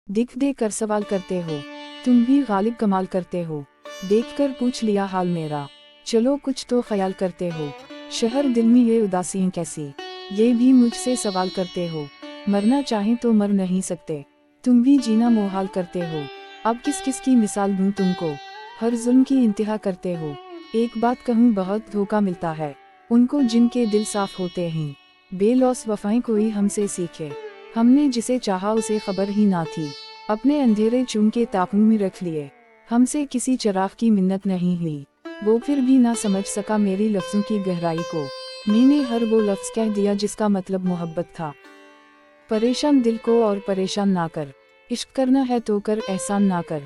दिख दे कर सवाल करते हो, तुम भी गालिब कमाल करते हो। देखकर पूछ लिया हाल मेरा, चलो कुछ तो ख्याल करते हो। शहर दिल में ये उदासियां कैसी, ये भी मुझसे सवाल करते हो। मरना चाहे तो मर नहीं सकते, तुम भी जीना मोहाल करते हो। अब किस किस की मिसाल दूं तुमको, हर जुल्म की इंतहा करते हो। एक बात कहूँ बहुत धोखा मिलता है उनको जिनके दिल साफ होते हैं। बेलौस वफाएं कोई हमसे सीखे, हमने जिसे चाहा उसे खबर ही ना थी। अपने अंधेरे चुन के ताक़ू में रख लिए, हमसे किसी चिराग की मिन्नत नहीं हुई। वो फिर भी ना समझ सका मेरी लफ्ज़ों की गहराई को, मैंने हर वो लफ्ज़ कह दिया जिसका मतलब मोहब्बत था। परेशान दिल को और परेशान ना कर, इश्क करना है तो कर, एहसान ना कर।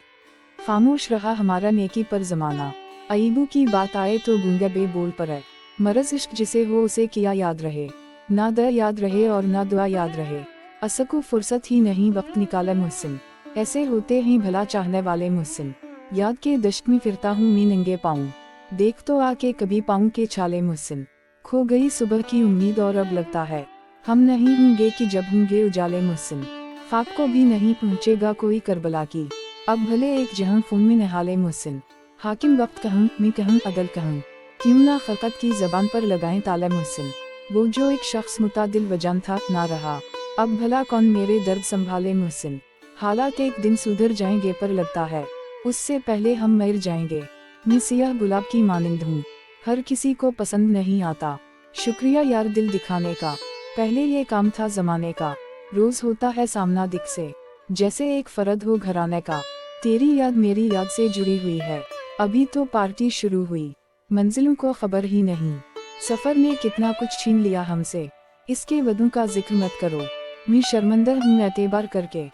खामोश रहा हमारा नेकी पर ज़माना, अईबू की बात आए तो गूंगा बेबोल पर है। मरज़ इश्क जिसे हो उसे किया याद रहे, ना दर याद रहे और ना दुआ याद रहे। असकू फुर्सत ही नहीं वक्त निकाला मुहसिन, ऐसे होते हैं भला चाहने वाले मुहसिन। याद के दश्त में फिरता हूँ मैं नंगे पाऊँ, देख तो आके कभी पाऊँ के छाले मुहसिन। खो गई सुबह की उम्मीद और अब लगता है हम नहीं होंगे कि जब होंगे उजाले मुहसिन। खाक को भी नहीं पहुँचेगा कोई करबला की, अब भले एक जहां खून में नहाले मुहसिन। हाकिम वक्त कहूँ मैं कहूँ अदल कहूँ, क्यों ना खलकत की ज़बान पर लगाएं ताला मुहसिन। वो जो एक शख्स मुतादिल वजान था ना रहा, अब भला कौन मेरे दर्द संभाले मुहसिन। हालात एक दिन सुधर जाएंगे पर लगता है उससे पहले हम मर जाएंगे। मैं सियाह गुलाब की मानंद हूँ, हर किसी को पसंद नहीं आता। शुक्रिया यार दिल दिखाने का, पहले ये काम था ज़माने का। रोज़ होता है सामना दिख से, जैसे एक फर्द हो घराने का। तेरी याद मेरी याद से जुड़ी हुई है, अभी तो पार्टी शुरू हुई। मंजिलों को खबर ही नहीं, सफ़र ने कितना कुछ छीन लिया हमसे। इसके वदों का जिक्र मत करो, मैं शर्मिंदा हूँ एतबार करके।